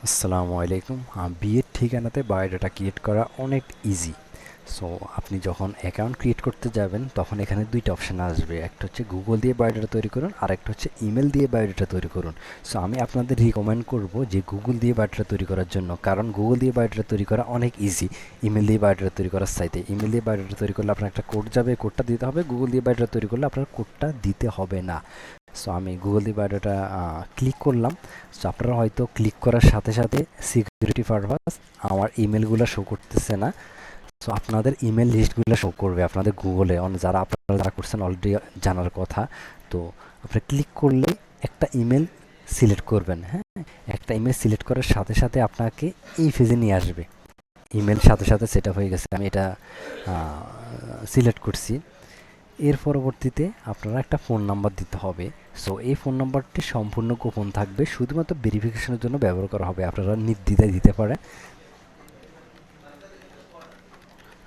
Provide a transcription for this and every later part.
আসসালামু আলাইকুম। বিয়ের ঠিকানাতে বায়োডাটা ক্রিয়েট করা অনেক ইজি। সো আপনি যখন অ্যাকাউন্ট ক্রিয়েট করতে যাবেন তখন এখানে দুইটা অপশন আসবে, একটা হচ্ছে গুগল দিয়ে বায়োডাটা তৈরি করুন আর একটা হচ্ছে ইমেল দিয়ে বায়োডাটা তৈরি করুন। সো আমি আপনাদের রিকমেন্ড করব যে গুগল দিয়ে বায়োডাটা তৈরি করার জন্য, কারণ গুগল দিয়ে বায়োডাটা তৈরি করা অনেক ইজি ইমেল দিয়ে বায়োডাটা তৈরি করার চাইতে। ইমেল দিয়ে বায়োডাটা তৈরি করলে আপনার একটা কোড যাবে, কোডটা দিতে হবে। গুগল দিয়ে বায়োডাটা তৈরি করলে আপনার কোডটা দিতে হবে না। সো আমি গুগল দিয়ে বায়োডাটা ক্লিক করলাম। সো আপনারা হয়তো ক্লিক করার সাথে সাথে সিকিউরিটি পারপাস আমার ইমেলগুলো শো করতেছে না। সো আপনাদের ইমেল লিস্টগুলো শো করবে আপনাদের গুগলে, যারা আপনারা যারা করছেন অলরেডি জানার কথা। তো আপনি ক্লিক করলে একটা ইমেল সিলেক্ট করবেন। হ্যাঁ, একটা ইমেল সিলেক্ট করার সাথে সাথে আপনাকে এই ফেজে নিয়ে আসবে। ইমেল সাথে সাথে সেট আপ হয়ে গেছে, আমি এটা সিলেক্ট করছি। এর পরবর্তীতে আপনারা একটা ফোন নাম্বার দিতে হবে। সো এই ফোন নাম্বারটি সম্পূর্ণ গোপন থাকবে, শুধুমাত্র ভেরিফিকেশনের জন্য ব্যবহার করা হবে। আপনারা নির্দ্বিধায় দিতে পারেন।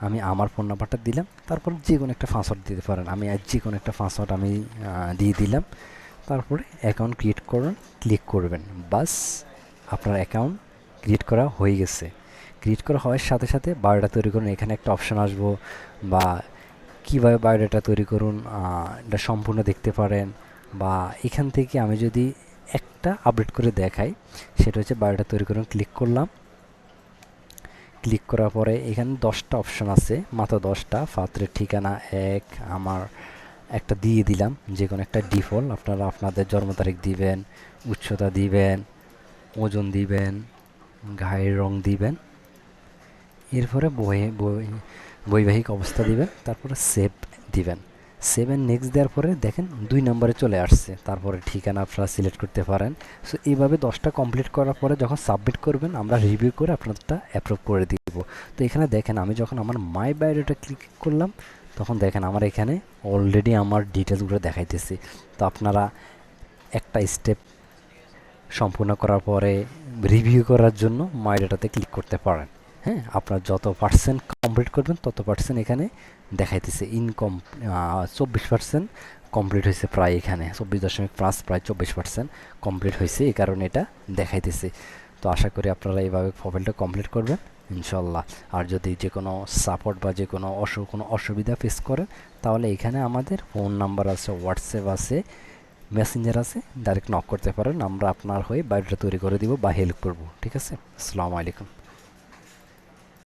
আমি আমার ফোন নাম্বারটা দিলাম, তারপর যে কোনো একটা পাসওয়ার্ড দিতে পারেন। আমি আজ যে কোনো একটা পাসওয়ার্ড আমি দিয়ে দিলাম। তারপরে অ্যাকাউন্ট ক্রিয়েট করুন, ক্লিক করবেন। বাস, আপনার অ্যাকাউন্ট ক্রিয়েট করা হয়ে গেছে। ক্রিয়েট করা হওয়ার সাথে সাথে বায়োডাটা তৈরি করুন। এখানে একটা অপশন আসবো, বা কীভাবে বায়োডাটা তৈরি করুন এটা সম্পূর্ণ দেখতে পারেন। বা এখান থেকে আমি যদি একটা আপডেট করে দেখাই, সেটা হচ্ছে বায়োডাটা তৈরি করুন। ক্লিক করলাম। ক্লিক করার পরে এখানে 10টা অপশন আছে, মাত্র 10টা। পাত্রের ঠিকানা এক, আমার একটা দিয়ে দিলাম, যে কোনো একটা ডিফল্ট। আপনারা আপনাদের জন্ম তারিখ দিবেন, উচ্চতা দিবেন, ওজন দিবেন, গায়ের রং দিবেন। এরপরে বৈবাহিক অবস্থা দিবেন, তারপরে সেভ দিবেন। সেভ অ্যান্ড নেক্সট দেওয়ার পরে দেখেন 2 নম্বরে চলে আসছে। তারপরে ঠিকানা আপনারা সিলেক্ট করতে পারেন। সো এইভাবে 10টা কমপ্লিট করার পরে যখন সাবমিট করবেন, আমরা রিভিউ করে আপনারটা অ্যাপ্রুভ করে দিব। তো এখানে দেখেন আমি যখন আমার মাই বায়োডাটা ক্লিক করলাম, তখন দেখেন আমার এখানে অলরেডি আমার ডিটেলসগুলো দেখাইতেছি। তো আপনারা একটা স্টেপ সম্পূর্ণ করার পরে রিভিউ করার জন্য মাই ডাটাতে ক্লিক করতে পারেন। হ্যাঁ, আপনার যত পার্সেন্ট কমপ্লিট করবেন তত পার্সেন্ট এখানে দেখাইতেছে। 24% কমপ্লিট হয়েছে, প্রায় এখানে 24.5, প্রায় 24% কমপ্লিট হয়েছে, এই কারণে এটা দেখাইতেছে। তো আশা করি আপনারা এইভাবে প্রোফাইলটা কমপ্লিট করবেন ইনশাল্লাহ। আর যদি যে কোনো সাপোর্ট বা যে কোনো অসুবিধা ফেস করেন, তাহলে এখানে আমাদের ফোন নাম্বার আছে, হোয়াটসঅ্যাপ আছে, মেসেঞ্জার আছে, ডাইরেক্ট নক করতে পারেন। আমরা আপনার হয়ে বায়োডাটা তৈরি করে দিব বা হেল্প করব। ঠিক আছে? আসসালামু আলাইকুম।